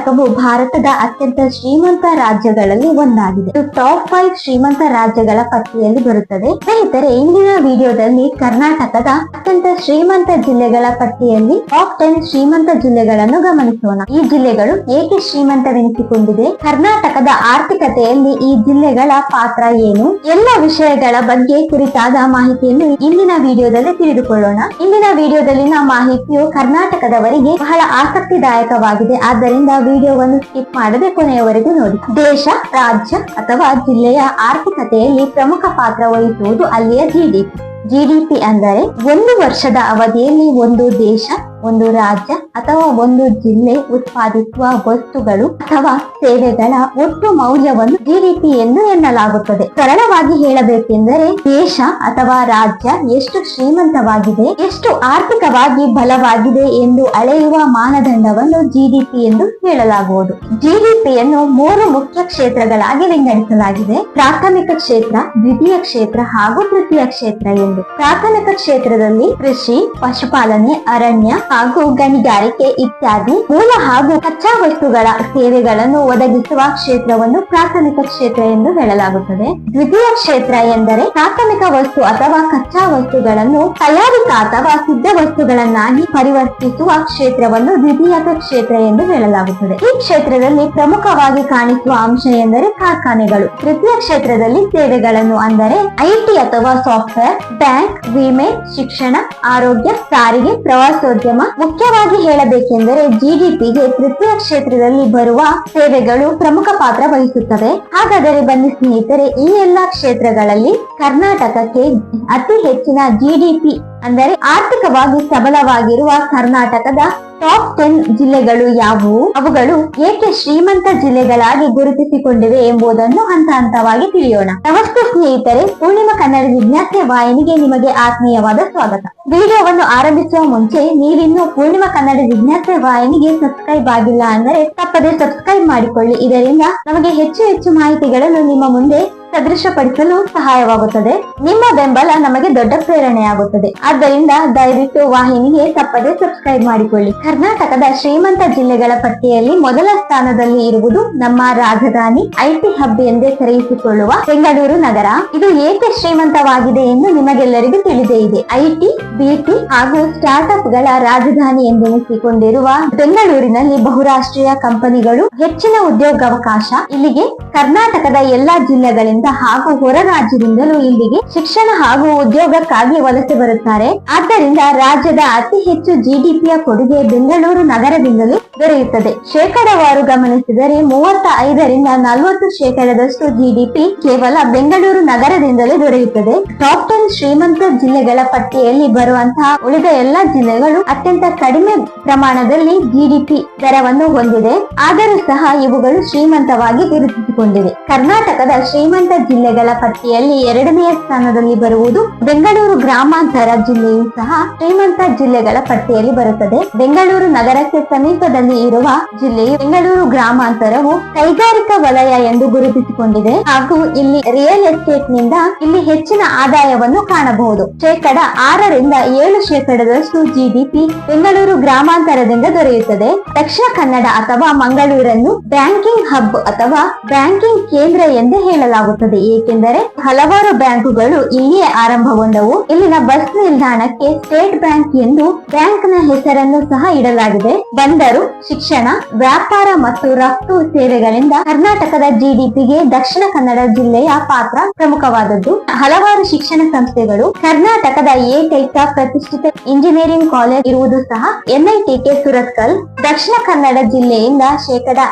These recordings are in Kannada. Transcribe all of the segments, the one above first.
ಕರ್ನಾಟಕವು ಭಾರತದ ಅತ್ಯಂತ ಶ್ರೀಮಂತ ರಾಜ್ಯಗಳಲ್ಲಿ ಒಂದಾಗಿದೆ. ಇದು ಟಾಪ್ 5 ಶ್ರೀಮಂತ ರಾಜ್ಯಗಳ ಪಟ್ಟಿಯಲ್ಲಿ ಬರುತ್ತದೆ. ಸ್ನೇಹಿತರೆ, ಇಂದಿನ ವಿಡಿಯೋದಲ್ಲಿ ಕರ್ನಾಟಕದ ಅತ್ಯಂತ ಶ್ರೀಮಂತ ಜಿಲ್ಲೆಗಳ ಪಟ್ಟಿಯಲ್ಲಿ ಟಾಪ್ 10 ಶ್ರೀಮಂತ ಜಿಲ್ಲೆಗಳನ್ನು ಗಮನಿಸೋಣ. ಈ ಜಿಲ್ಲೆಗಳು ಏಕೆ ಶ್ರೀಮಂತವೆನಿಸಿಕೊಂಡಿದೆ, ಕರ್ನಾಟಕದ ಆರ್ಥಿಕತೆಯಲ್ಲಿ ಈ ಜಿಲ್ಲೆಗಳ ಪಾತ್ರ ಏನು, ಎಲ್ಲ ವಿಷಯಗಳ ಬಗ್ಗೆ ಕುರಿತಾದ ಮಾಹಿತಿಯನ್ನು ಇಂದಿನ ವಿಡಿಯೋದಲ್ಲಿ ತಿಳಿದುಕೊಳ್ಳೋಣ. ಇಂದಿನ ವಿಡಿಯೋದಲ್ಲಿನ ಮಾಹಿತಿಯು ಕರ್ನಾಟಕದವರಿಗೆ ಬಹಳ ಆಸಕ್ತಿದಾಯಕವಾಗಿದೆ. ಆದ್ದರಿಂದ ವಿಡಿಯೋವನ್ನು ಸ್ಕಿಪ್ ಮಾಡದೆ ಕೊನೆಯವರೆಗೂ ನೋಡಿ. ದೇಶ, ರಾಜ್ಯ ಅಥವಾ ಜಿಲ್ಲೆಯ ಆರ್ಥಿಕತೆಯಲ್ಲಿ ಪ್ರಮುಖ ಪಾತ್ರ ವಹಿಸುವುದು ಅಲ್ಲಿಯ ಜಿಡಿಪಿ ಅಂದರೆ ಒಂದು ವರ್ಷದ ಅವಧಿಯಲ್ಲಿ ಒಂದು ದೇಶ, ಒಂದು ರಾಜ್ಯ ಅಥವಾ ಒಂದು ಜಿಲ್ಲೆ ಉತ್ಪಾದಿಸುವ ವಸ್ತುಗಳು ಅಥವಾ ಸೇವೆಗಳ ಒಟ್ಟು ಮೌಲ್ಯವನ್ನು ಜಿಡಿಪಿ ಎಂದು ಎನ್ನಲಾಗುತ್ತದೆ. ಸರಳವಾಗಿ ಹೇಳಬೇಕೆಂದರೆ ದೇಶ ಅಥವಾ ರಾಜ್ಯ ಎಷ್ಟು ಶ್ರೀಮಂತವಾಗಿದೆ, ಎಷ್ಟು ಆರ್ಥಿಕವಾಗಿ ಬಲವಾಗಿದೆ ಎಂದು ಅಳೆಯುವ ಮಾನದಂಡವನ್ನು ಜಿಡಿಪಿ ಎಂದು ಹೇಳಲಾಗುವುದು. ಜಿಡಿಪಿಯನ್ನು 3 ಮುಖ್ಯ ಕ್ಷೇತ್ರಗಳಾಗಿ ವಿಂಗಡಿಸಲಾಗಿದೆ: ಪ್ರಾಥಮಿಕ ಕ್ಷೇತ್ರ, ದ್ವಿತೀಯ ಕ್ಷೇತ್ರ ಹಾಗೂ ತೃತೀಯ ಕ್ಷೇತ್ರ ಎಂದು. ಪ್ರಾಥಮಿಕ ಕ್ಷೇತ್ರದಲ್ಲಿ ಕೃಷಿ, ಪಶುಪಾಲನೆ, ಅರಣ್ಯ ಹಾಗೂ ಗಣಿಗಾರಿಕೆ ಇತ್ಯಾದಿ ಮೂಲ ಹಾಗೂ ಕಚ್ಚಾ ವಸ್ತುಗಳ ಸೇವೆಗಳನ್ನು ಒದಗಿಸುವ ಕ್ಷೇತ್ರವನ್ನು ಪ್ರಾಥಮಿಕ ಕ್ಷೇತ್ರ ಎಂದು ಹೇಳಲಾಗುತ್ತದೆ. ದ್ವಿತೀಯ ಕ್ಷೇತ್ರ ಎಂದರೆ ಪ್ರಾಥಮಿಕ ವಸ್ತು ಅಥವಾ ಕಚ್ಚಾ ವಸ್ತುಗಳನ್ನು ತಯಾರಿಕಾ ಅಥವಾ ಸಿದ್ಧ ವಸ್ತುಗಳನ್ನಾಗಿ ಪರಿವರ್ತಿಸುವ ಕ್ಷೇತ್ರವನ್ನು ದ್ವಿತೀಯಕ ಕ್ಷೇತ್ರ ಎಂದು ಹೇಳಲಾಗುತ್ತದೆ. ಈ ಕ್ಷೇತ್ರದಲ್ಲಿ ಪ್ರಮುಖವಾಗಿ ಕಾಣಿಸುವ ಅಂಶ ಎಂದರೆ ಕಾರ್ಖಾನೆಗಳು. ತೃತೀಯ ಕ್ಷೇತ್ರದಲ್ಲಿ ಸೇವೆಗಳನ್ನು ಅಂದರೆ ಐಟಿ ಅಥವಾ ಸಾಫ್ಟ್ವೇರ್, ಬ್ಯಾಂಕ್, ವಿಮೆ, ಶಿಕ್ಷಣ, ಆರೋಗ್ಯ, ಸಾರಿಗೆ, ಪ್ರವಾಸೋದ್ಯಮ. ಮುಖ್ಯವಾಗಿ ಹೇಳಬೇಕೆಂದರೆ ಜಿಡಿಪಿಗೆ ತೃತೀಯ ಕ್ಷೇತ್ರದಲ್ಲಿ ಬರುವ ಸೇವೆಗಳು ಪ್ರಮುಖ ಪಾತ್ರ ವಹಿಸುತ್ತವೆ. ಹಾಗಾದರೆ ಬನ್ನಿ ಸ್ನೇಹಿತರೆ, ಈ ಎಲ್ಲಾ ಕ್ಷೇತ್ರಗಳಲ್ಲಿ ಕರ್ನಾಟಕಕ್ಕೆ ಅತಿ ಹೆಚ್ಚಿನ ಜಿಡಿಪಿ ಅಂದರೆ ಆರ್ಥಿಕವಾಗಿ ಸಬಲವಾಗಿರುವ ಕರ್ನಾಟಕದ ಟಾಪ್ 10 ಜಿಲ್ಲೆಗಳು ಯಾವುವು, ಅವುಗಳು ಏಕೆ ಶ್ರೀಮಂತ ಜಿಲ್ಲೆಗಳಾಗಿ ಗುರುತಿಸಿಕೊಂಡಿವೆ ಎಂಬುದನ್ನು ಹಂತ ಹಂತವಾಗಿ ತಿಳಿಯೋಣ. ನಮಸ್ತೆ ಸ್ನೇಹಿತರೆ, ಪೂರ್ಣಿಮಾ ಕನ್ನಡ ಜಿಜ್ಞಾಸೆ ವಾಹಿನಿಗೆ ನಿಮಗೆ ಆತ್ಮೀಯವಾದ ಸ್ವಾಗತ. ವಿಡಿಯೋವನ್ನು ಆರಂಭಿಸುವ ಮುಂಚೆ ನೀವಿನ್ನೂ ಪೂರ್ಣಿಮಾ ಕನ್ನಡ ಜಿಜ್ಞಾಸೆ ವಾಹಿನಿಗೆ ಸಬ್ಸ್ಕ್ರೈಬ್ ಆಗಿಲ್ಲ ಅಂದರೆ ತಪ್ಪದೆ ಸಬ್ಸ್ಕ್ರೈಬ್ ಮಾಡಿಕೊಳ್ಳಿ. ಇದರಿಂದ ನಮಗೆ ಹೆಚ್ಚು ಮಾಹಿತಿಗಳನ್ನು ನಿಮ್ಮ ಮುಂದೆ ಸದೃಶಪಡಿಸಲು ಸಹಾಯವಾಗುತ್ತದೆ. ನಿಮ್ಮ ಬೆಂಬಲ ನಮಗೆ ದೊಡ್ಡ ಪ್ರೇರಣೆಯಾಗುತ್ತದೆ. ಆದ್ದರಿಂದ ದಯವಿಟ್ಟು ವಾಹಿನಿಗೆ ತಪ್ಪದೆ ಸಬ್ಸ್ಕ್ರೈಬ್ ಮಾಡಿಕೊಳ್ಳಿ. ಕರ್ನಾಟಕದ ಶ್ರೀಮಂತ ಜಿಲ್ಲೆಗಳ ಪಟ್ಟಿಯಲ್ಲಿ ಮೊದಲ ಸ್ಥಾನದಲ್ಲಿ ಇರುವುದು ನಮ್ಮ ರಾಜಧಾನಿ, ಐಟಿ ಹಬ್ ಎಂದೇ ಕರೆಯಿಸಿಕೊಳ್ಳುವ ಬೆಂಗಳೂರು ನಗರ. ಇದು ಏಕೆ ಶ್ರೀಮಂತವಾಗಿದೆ ಎಂದು ನಿಮಗೆಲ್ಲರಿಗೂ ತಿಳಿದೇ ಇದೆ. ಐಟಿ, ಬಿಟಿ ಹಾಗೂ ಸ್ಟಾರ್ಟ್ಅಪ್ ಗಳ ರಾಜಧಾನಿ ಎಂದೆನಿಸಿಕೊಂಡಿರುವ ಬೆಂಗಳೂರಿನಲ್ಲಿ ಬಹುರಾಷ್ಟ್ರೀಯ ಕಂಪನಿಗಳು ಹೆಚ್ಚಿನ ಉದ್ಯೋಗಾವಕಾಶ. ಇಲ್ಲಿಗೆ ಕರ್ನಾಟಕದ ಎಲ್ಲಾ ಜಿಲ್ಲೆಗಳಿಂದ ಹಾಗೂ ಹೊರ ರಾಜ್ಯದಿಂದಲೂ ಇಲ್ಲಿಗೆ ಶಿಕ್ಷಣ ಹಾಗೂ ಉದ್ಯೋಗಕ್ಕಾಗಿ ವಲಸೆ ಬರುತ್ತಾರೆ. ಆದ್ದರಿಂದ ರಾಜ್ಯದ ಅತಿ ಹೆಚ್ಚು ಜಿಡಿಪಿಯ ಕೊಡುಗೆ ಬೆಂಗಳೂರು ನಗರದಿಂದಲೂ ದೊರೆಯುತ್ತದೆ. ಶೇಕಡಾವಾರು ಗಮನಿಸಿದರೆ 35ರಿಂದ 40% ಜಿಡಿಪಿ ಕೇವಲ ಬೆಂಗಳೂರು ನಗರದಿಂದಲೇ ದೊರೆಯುತ್ತದೆ. ಟಾಪ್ 10 ಶ್ರೀಮಂತ ಜಿಲ್ಲೆಗಳ ಪಟ್ಟಿಯಲ್ಲಿ ಬರುವಂತಹ ಉಳಿದ ಎಲ್ಲಾ ಜಿಲ್ಲೆಗಳು ಅತ್ಯಂತ ಕಡಿಮೆ ಪ್ರಮಾಣದಲ್ಲಿ ಜಿಡಿಪಿ ದರವನ್ನು ಹೊಂದಿದೆ. ಆದರೂ ಸಹ ಇವುಗಳು ಶ್ರೀಮಂತವಾಗಿ ಗುರುತಿಸಿಕೊಂಡಿವೆ. ಕರ್ನಾಟಕದ ಶ್ರೀಮಂತ ಜಿಲ್ಲೆಗಳ ಪಟ್ಟಿಯಲ್ಲಿ 2ನೇ ಸ್ಥಾನದಲ್ಲಿ ಬರುವುದು ಬೆಂಗಳೂರು ಗ್ರಾಮಾಂತರ ಜಿಲ್ಲೆಯು ಸಹ ಶ್ರೀಮಂತ ಜಿಲ್ಲೆಗಳ ಪಟ್ಟಿಯಲ್ಲಿ ಬರುತ್ತದೆ. ಬೆಂಗಳೂರು ನಗರಕ್ಕೆ ಸಮೀಪದಲ್ಲಿ ಇರುವ ಜಿಲ್ಲೆಯು ಬೆಂಗಳೂರು ಗ್ರಾಮಾಂತರವು ಕೈಗಾರಿಕಾ ವಲಯ ಎಂದು ಗುರುತಿಸಿಕೊಂಡಿದೆ ಹಾಗೂ ಇಲ್ಲಿ ರಿಯಲ್ ಎಸ್ಟೇಟ್ ನಿಂದ ಇಲ್ಲಿ ಹೆಚ್ಚಿನ ಆದಾಯವನ್ನು ಕಾಣಬಹುದು. 6ರಿಂದ 7% ಜಿಡಿಪಿ ಬೆಂಗಳೂರು ಗ್ರಾಮಾಂತರದಿಂದ ದೊರೆಯುತ್ತದೆ. ದಕ್ಷಿಣ ಕನ್ನಡ ಅಥವಾ ಮಂಗಳೂರನ್ನು ಬ್ಯಾಂಕಿಂಗ್ ಹಬ್ ಅಥವಾ ಬ್ಯಾಂಕಿಂಗ್ ಕೇಂದ್ರ ಎಂದೇ ಹೇಳಲಾಗುತ್ತದೆ. ಏಕೆಂದರೆ ಹಲವಾರು ಬ್ಯಾಂಕುಗಳು ಇಲ್ಲಿಯೇ ಆರಂಭಗೊಂಡವು. ಇಲ್ಲಿನ ಬಸ್ ನಿಲ್ದಾಣಕ್ಕೆ ಸ್ಟೇಟ್ ಬ್ಯಾಂಕ್ ಎಂದು ಬ್ಯಾಂಕ್ ನ ಹೆಸರನ್ನು ಸಹ ಇಡಲಾಗಿದೆ. ಬಂದರು, ಶಿಕ್ಷಣ, ವ್ಯಾಪಾರ ಮತ್ತು ರಫ್ತು ಸೇವೆಗಳಿಂದ ಕರ್ನಾಟಕದ ಜಿಡಿಪಿಗೆ ದಕ್ಷಿಣ ಕನ್ನಡ ಜಿಲ್ಲೆಯ ಪಾತ್ರ ಪ್ರಮುಖವಾದದ್ದು. ಹಲವಾರು ಶಿಕ್ಷಣ ಸಂಸ್ಥೆಗಳು, ಕರ್ನಾಟಕದ ಏಕೈಕ ಪ್ರತಿಷ್ಠಿತ ಇಂಜಿನಿಯರಿಂಗ್ ಕಾಲೇಜ್ ಇರುವುದು ಸಹ ಎನ್ಐಟಿಕೆ ಸುರತ್ಕಲ್. ದಕ್ಷಿಣ ಕನ್ನಡ ಜಿಲ್ಲೆಯಿಂದ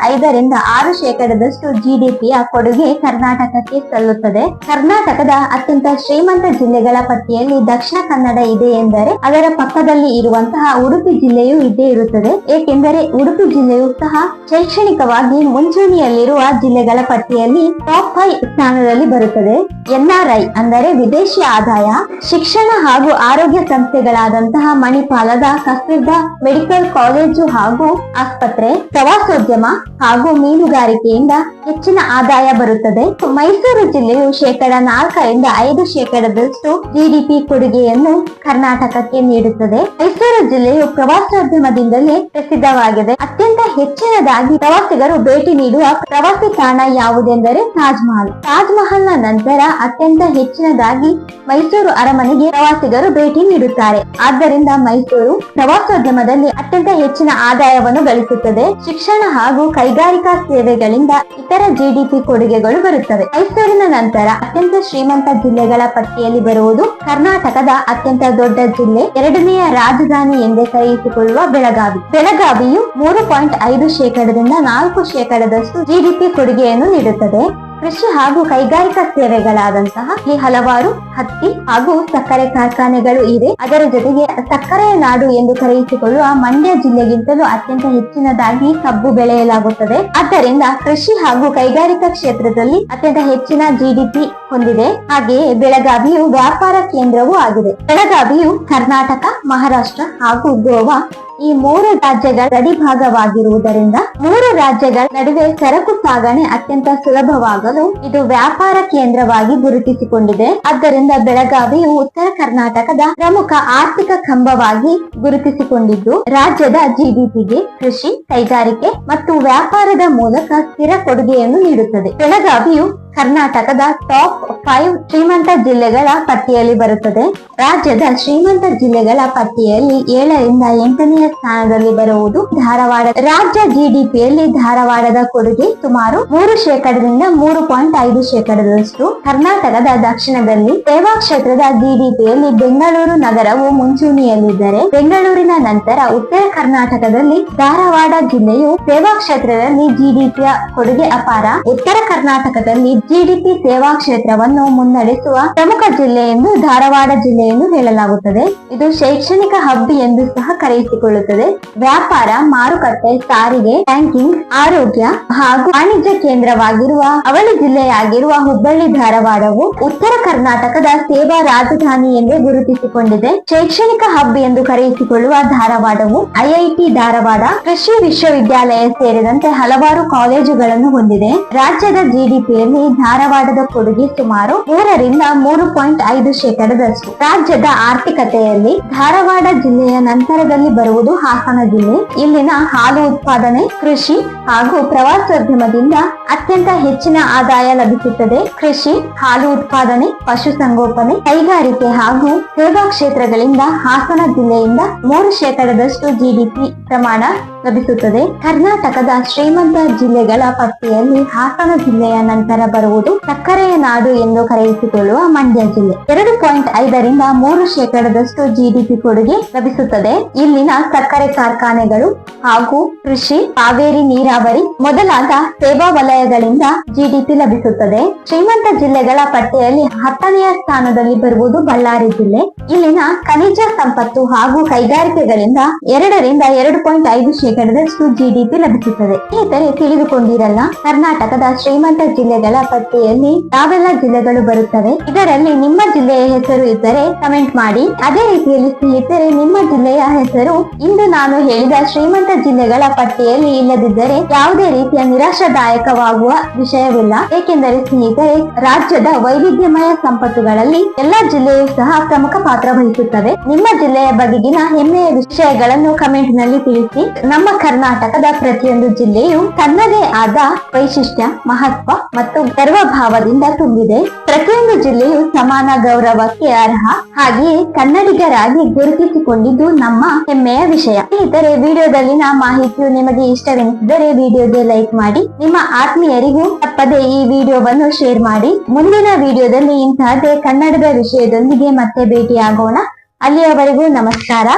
5ರಿಂದ 6% ಜಿಡಿಪಿಯ ಕೊಡುಗೆ ಕರ್ನಾಟಕಕ್ಕೆ ಸಲ್ಲುತ್ತದೆ. ಕರ್ನಾಟಕದ ಅತ್ಯಂತ ಶ್ರೀಮಂತ ಜಿಲ್ಲೆಗಳ ಪಟ್ಟಿಯಲ್ಲಿ ದಕ್ಷಿಣ ಕನ್ನಡ ಇದೆ ಎಂದರೆ ಅದರ ಪಕ್ಕದಲ್ಲಿ ಇರುವಂತಹ ಉಡುಪಿ ಜಿಲ್ಲೆಯು ಇದ್ದೇ ಇರುತ್ತದೆ. ಏಕೆಂದರೆ ಉಡುಪಿ ಜಿಲ್ಲೆಯು ಸಹ ಶೈಕ್ಷಣಿಕವಾಗಿ ಮುಂಚೂಣಿಯಲ್ಲಿರುವ ಜಿಲ್ಲೆಗಳ ಪಟ್ಟಿಯಲ್ಲಿ ಟಾಪ್ 5 ಸ್ಥಾನದಲ್ಲಿ ಬರುತ್ತದೆ. ಎನ್ಆರ್ಐ ಅಂದರೆ ವಿದೇಶಿ ಆದಾಯ, ಶಿಕ್ಷಣ ಹಾಗೂ ಆರೋಗ್ಯ ಸಂಸ್ಥೆಗಳಾದಂತಹ ಮಣಿಪಾಲದ ಕಸ್ತೂರ್ಬಾ ಮೆಡಿಕಲ್ ಕಾಲೇಜು ಹಾಗೂ ಆಸ್ಪತ್ರೆ, ಪ್ರವಾಸೋದ್ಯಮ ಹಾಗೂ ಮೀನುಗಾರಿಕೆಯಿಂದ ಹೆಚ್ಚಿನ ಆದಾಯ ಬರುತ್ತದೆ. ಮೈಸೂರು ಮೈಸೂರು ಜಿಲ್ಲೆಯು 4.5% ಜಿಡಿಪಿ ಕೊಡುಗೆಯನ್ನು ಕರ್ನಾಟಕಕ್ಕೆ ನೀಡುತ್ತದೆ. ಮೈಸೂರು ಜಿಲ್ಲೆಯು ಪ್ರವಾಸೋದ್ಯಮದಿಂದಲೇ ಪ್ರಸಿದ್ಧವಾಗಿದೆ. ಅತ್ಯಂತ ಹೆಚ್ಚಿನದಾಗಿ ಪ್ರವಾಸಿಗರು ಭೇಟಿ ನೀಡುವ ಪ್ರವಾಸಿ ತಾಣ ಯಾವುದೆಂದರೆ ತಾಜ್ ಮಹಲ್. ತಾಜ್ ಮಹಲ್ ನ ನಂತರ ಅತ್ಯಂತ ಹೆಚ್ಚಿನದಾಗಿ ಮೈಸೂರು ಅರಮನೆಗೆ ಪ್ರವಾಸಿಗರು ಭೇಟಿ ನೀಡುತ್ತಾರೆ. ಆದ್ದರಿಂದ ಮೈಸೂರು ಪ್ರವಾಸೋದ್ಯಮದಲ್ಲಿ ಅತ್ಯಂತ ಹೆಚ್ಚಿನ ಆದಾಯವನ್ನು ಗಳಿಸುತ್ತದೆ. ಶಿಕ್ಷಣ ಹಾಗೂ ಕೈಗಾರಿಕಾ ಸೇವೆಗಳಿಂದ ಇತರ ಜಿಡಿಪಿ ಕೊಡುಗೆಗಳು ಬರುತ್ತವೆ. ಮೈಸೂರಿನ ನಂತರ ಅತ್ಯಂತ ಶ್ರೀಮಂತ ಜಿಲ್ಲೆಗಳ ಪಟ್ಟಿಯಲ್ಲಿ ಬರುವುದು ಕರ್ನಾಟಕದ ಅತ್ಯಂತ ದೊಡ್ಡ ಜಿಲ್ಲೆ, ಎರಡನೆಯ ರಾಜಧಾನಿ ಎಂದೇ ಕರೆಯಿಸಿಕೊಳ್ಳುವ ಬೆಳಗಾವಿ. ಬೆಳಗಾವಿಯು 3.5%ದಿಂದ 4% ಜಿಡಿಪಿ ಕೊಡುಗೆಯನ್ನು ನೀಡುತ್ತದೆ. ಕೃಷಿ ಹಾಗೂ ಕೈಗಾರಿಕಾ ಸೇವೆಗಳಾದಂತಹ ಈ ಹಲವಾರು ಹತ್ತಿ ಹಾಗೂ ಸಕ್ಕರೆ ಕಾರ್ಖಾನೆಗಳು ಇವೆ. ಅದರ ಜೊತೆಗೆ ಸಕ್ಕರೆಯ ನಾಡು ಎಂದು ಕರೆಯಿಸಿಕೊಳ್ಳುವ ಮಂಡ್ಯ ಜಿಲ್ಲೆಗಿಂತಲೂ ಅತ್ಯಂತ ಹೆಚ್ಚಿನದಾಗಿ ಕಬ್ಬು ಬೆಳೆಯಲಾಗುತ್ತದೆ. ಆದ್ದರಿಂದ ಕೃಷಿ ಹಾಗೂ ಕೈಗಾರಿಕಾ ಕ್ಷೇತ್ರದಲ್ಲಿ ಅತ್ಯಂತ ಹೆಚ್ಚಿನ ಜಿಡಿಪಿ ಹೊಂದಿದೆ. ಹಾಗೆಯೇ ಬೆಳಗಾವಿಯು ವ್ಯಾಪಾರ ಕೇಂದ್ರವೂ ಆಗಿದೆ. ಬೆಳಗಾವಿಯು ಕರ್ನಾಟಕ, ಮಹಾರಾಷ್ಟ್ರ ಹಾಗೂ ಗೋವಾ ಈ 3 ರಾಜ್ಯಗಳ ಗಡಿಭಾಗವಾಗಿರುವುದರಿಂದ 3 ರಾಜ್ಯಗಳ ನಡುವೆ ಸರಕು ಸಾಗಣೆ ಅತ್ಯಂತ ಸುಲಭವಾಗಲು ಇದು ವ್ಯಾಪಾರ ಕೇಂದ್ರವಾಗಿ ಗುರುತಿಸಿಕೊಂಡಿದೆ. ಆದ್ದರಿಂದ ಬೆಳಗಾವಿಯು ಉತ್ತರ ಕರ್ನಾಟಕದ ಪ್ರಮುಖ ಆರ್ಥಿಕ ಕಂಬವಾಗಿ ಗುರುತಿಸಿಕೊಂಡಿದ್ದು ರಾಜ್ಯದ ಜಿಡಿಪಿಗೆ ಕೃಷಿ, ಕೈಗಾರಿಕೆ ಮತ್ತು ವ್ಯಾಪಾರದ ಮೂಲಕ ಸ್ಥಿರ ಕೊಡುಗೆಯನ್ನು ನೀಡುತ್ತದೆ. ಬೆಳಗಾವಿಯು ಕರ್ನಾಟಕದ ಟಾಪ್ 5 ಶ್ರೀಮಂತ ಜಿಲ್ಲೆಗಳ ಪಟ್ಟಿಯಲ್ಲಿ ಬರುತ್ತದೆ. ರಾಜ್ಯದ ಶ್ರೀಮಂತ ಜಿಲ್ಲೆಗಳ ಪಟ್ಟಿಯಲ್ಲಿ 7ರಿಂದ 8ನೇ ಸ್ಥಾನದಲ್ಲಿ ಬರುವುದು ಧಾರವಾಡ. ರಾಜ್ಯ ಜಿಡಿಪಿಯಲ್ಲಿ ಧಾರವಾಡದ ಕೊಡುಗೆ ಸುಮಾರು 3%ದಿಂದ 3.5%. ಕರ್ನಾಟಕದ ದಕ್ಷಿಣದಲ್ಲಿ ಸೇವಾ ಕ್ಷೇತ್ರದ ಜಿಡಿಪಿಯಲ್ಲಿ ಬೆಂಗಳೂರು ನಗರವು ಮುಂಚೂಣಿಯಲ್ಲಿದ್ದರೆ ಬೆಂಗಳೂರಿನ ನಂತರ ಉತ್ತರ ಕರ್ನಾಟಕದಲ್ಲಿ ಧಾರವಾಡ ಜಿಲ್ಲೆಯು ಸೇವಾ ಕ್ಷೇತ್ರದಲ್ಲಿ ಜಿಡಿಪಿಯ ಕೊಡುಗೆ ಅಪಾರ. ಉತ್ತರ ಕರ್ನಾಟಕದಲ್ಲಿ ಜಿಡಿಪಿ ಸೇವಾ ಕ್ಷೇತ್ರವನ್ನು ಮುನ್ನಡೆಸುವ ಪ್ರಮುಖ ಜಿಲ್ಲೆ ಎಂದು ಧಾರವಾಡ ಜಿಲ್ಲೆಯನ್ನು ಹೇಳಲಾಗುತ್ತದೆ. ಇದು ಶೈಕ್ಷಣಿಕ ಹಬ್ ಎಂದು ಸಹ ಕರೆಯಿಸಿಕೊಳ್ಳುತ್ತದೆ. ವ್ಯಾಪಾರ, ಮಾರುಕಟ್ಟೆ, ಸಾರಿಗೆ, ಬ್ಯಾಂಕಿಂಗ್, ಆರೋಗ್ಯ ಹಾಗೂ ವಾಣಿಜ್ಯ ಕೇಂದ್ರವಾಗಿರುವ ಅವಳಿ ಜಿಲ್ಲೆಯಾಗಿರುವ ಹುಬ್ಬಳ್ಳಿ ಧಾರವಾಡವು ಉತ್ತರ ಕರ್ನಾಟಕದ ಸೇವಾ ರಾಜಧಾನಿ ಎಂದೇ ಗುರುತಿಸಿಕೊಂಡಿದೆ. ಶೈಕ್ಷಣಿಕ ಹಬ್ ಎಂದು ಕರೆಯಿಸಿಕೊಳ್ಳುವ ಧಾರವಾಡವು ಐಐಟಿ ಧಾರವಾಡ, ಕೃಷಿ ವಿಶ್ವವಿದ್ಯಾಲಯ ಸೇರಿದಂತೆ ಹಲವಾರು ಕಾಲೇಜುಗಳನ್ನು ಹೊಂದಿದೆ. ರಾಜ್ಯದ ಜಿಡಿಪಿಯಲ್ಲಿ ಧಾರವಾಡದ ಕೊಡುಗೆ ಸುಮಾರು 3ರಿಂದ 3.5%. ರಾಜ್ಯದ ಆರ್ಥಿಕತೆಯಲ್ಲಿ ಧಾರವಾಡ ಜಿಲ್ಲೆಯ ನಂತರದಲ್ಲಿ ಬರುವುದು ಹಾಸನ ಜಿಲ್ಲೆ. ಇಲ್ಲಿನ ಹಾಲು ಉತ್ಪಾದನೆ, ಕೃಷಿ ಹಾಗೂ ಪ್ರವಾಸೋದ್ಯಮದಿಂದ ಅತ್ಯಂತ ಹೆಚ್ಚಿನ ಆದಾಯ ಲಭಿಸುತ್ತದೆ. ಕೃಷಿ, ಹಾಲು ಉತ್ಪಾದನೆ, ಪಶುಸಂಗೋಪನೆ, ಕೈಗಾರಿಕೆ ಹಾಗೂ ಸೇವಾ ಕ್ಷೇತ್ರಗಳಿಂದ ಹಾಸನ ಜಿಲ್ಲೆಯಿಂದ 3% ಜಿಡಿಪಿ ಪ್ರಮಾಣ ಲಭಿಸುತ್ತದೆ. ಕರ್ನಾಟಕದ ಶ್ರೀಮಂತ ಜಿಲ್ಲೆಗಳ ಪಟ್ಟಿಯಲ್ಲಿ ಹಾಸನ ಜಿಲ್ಲೆಯ ನಂತರ ಬರುವುದು ಸಕ್ಕರೆಯ ನಾಡು ಎಂದು ಕರೆಯಿಸಿಕೊಳ್ಳುವ ಮಂಡ್ಯ ಜಿಲ್ಲೆ. 2.5ರಿಂದ 3% ಜಿಡಿಪಿ ಕೊಡುಗೆ ಲಭಿಸುತ್ತದೆ. ಇಲ್ಲಿನ ಸಕ್ಕರೆ ಕಾರ್ಖಾನೆಗಳು ಹಾಗೂ ಕೃಷಿ, ಕಾವೇರಿ ನೀರಾವರಿ ಮೊದಲಾದ ಸೇವಾ ವಲಯಗಳಿಂದ ಜಿಡಿಪಿ ಲಭಿಸುತ್ತದೆ. ಶ್ರೀಮಂತ ಜಿಲ್ಲೆಗಳ ಪಟ್ಟಿಯಲ್ಲಿ 10ನೆಯ ಸ್ಥಾನದಲ್ಲಿ ಬರುವುದು ಬಳ್ಳಾರಿ ಜಿಲ್ಲೆ. ಇಲ್ಲಿನ ಖನಿಜ ಸಂಪತ್ತು ಹಾಗೂ ಕೈಗಾರಿಕೆಗಳಿಂದ 2ರಿಂದ 2.5% ಜಿಡಿಪಿ ಲಭಿಸುತ್ತದೆ. ಸ್ನೇಹಿತರೆ, ತಿಳಿದುಕೊಂಡಿರಲ್ಲ, ಕರ್ನಾಟಕದ ಶ್ರೀಮಂತ ಜಿಲ್ಲೆಗಳ ಪಟ್ಟಿಯಲ್ಲಿ ಯಾವೆಲ್ಲ ಜಿಲ್ಲೆಗಳು ಬರುತ್ತವೆ. ಇದರಲ್ಲಿ ನಿಮ್ಮ ಜಿಲ್ಲೆಯ ಹೆಸರು ಇದ್ದರೆ ಕಮೆಂಟ್ ಮಾಡಿ. ಅದೇ ರೀತಿಯಲ್ಲಿ ಸ್ನೇಹಿತರೆ, ನಿಮ್ಮ ಜಿಲ್ಲೆಯ ಹೆಸರು ಇಂದು ನಾನು ಹೇಳಿದ ಶ್ರೀಮಂತ ಜಿಲ್ಲೆಗಳ ಪಟ್ಟಿಯಲ್ಲಿ ಇಲ್ಲದಿದ್ದರೆ ಯಾವುದೇ ರೀತಿಯ ನಿರಾಶಾದಾಯಕವಾಗುವ ವಿಷಯವಿಲ್ಲ. ಏಕೆಂದರೆ ಸ್ನೇಹಿತರೆ, ರಾಜ್ಯದ ವೈವಿಧ್ಯಮಯ ಸಂಪತ್ತುಗಳಲ್ಲಿ ಎಲ್ಲಾ ಜಿಲ್ಲೆಯೂ ಸಹ ಪ್ರಮುಖ ಪಾತ್ರ ವಹಿಸುತ್ತವೆ. ನಿಮ್ಮ ಜಿಲ್ಲೆಯ ಬಗೆಗಿನ ಹೆಮ್ಮೆಯ ವಿಷಯಗಳನ್ನು ಕಮೆಂಟ್ ನಲ್ಲಿ ತಿಳಿಸಿ. ನಮ್ಮ ಕರ್ನಾಟಕದ ಪ್ರತಿಯೊಂದು ಜಿಲ್ಲೆಯು ತನ್ನದೇ ಆದ ವೈಶಿಷ್ಟ್ಯ, ಮಹತ್ವ ಮತ್ತು ಗರ್ವಭಾವದಿಂದ ತುಂಬಿದೆ. ಪ್ರತಿಯೊಂದು ಜಿಲ್ಲೆಯು ಸಮಾನ ಗೌರವಕ್ಕೆ ಅರ್ಹ. ಹಾಗೆಯೇ ಕನ್ನಡಿಗರಾಗಿ ಗುರುತಿಸಿಕೊಂಡಿದ್ದು ನಮ್ಮ ಹೆಮ್ಮೆಯ ವಿಷಯ. ಸ್ನೇಹಿತರೆ, ವಿಡಿಯೋದಲ್ಲಿನ ಮಾಹಿತಿಯು ನಿಮಗೆ ಇಷ್ಟವೆನಿಸಿದರೆ ವಿಡಿಯೋಗೆ ಲೈಕ್ ಮಾಡಿ. ನಿಮ್ಮ ಆತ್ಮೀಯರಿಗೂ ತಪ್ಪದೆ ಈ ವಿಡಿಯೋವನ್ನು ಶೇರ್ ಮಾಡಿ. ಮುಂದಿನ ವಿಡಿಯೋದಲ್ಲಿ ಇಂತಹದೇ ಕನ್ನಡದ ವಿಷಯದೊಂದಿಗೆ ಮತ್ತೆ ಭೇಟಿಯಾಗೋಣ. ಅಲ್ಲಿಯವರೆಗೂ ನಮಸ್ಕಾರ.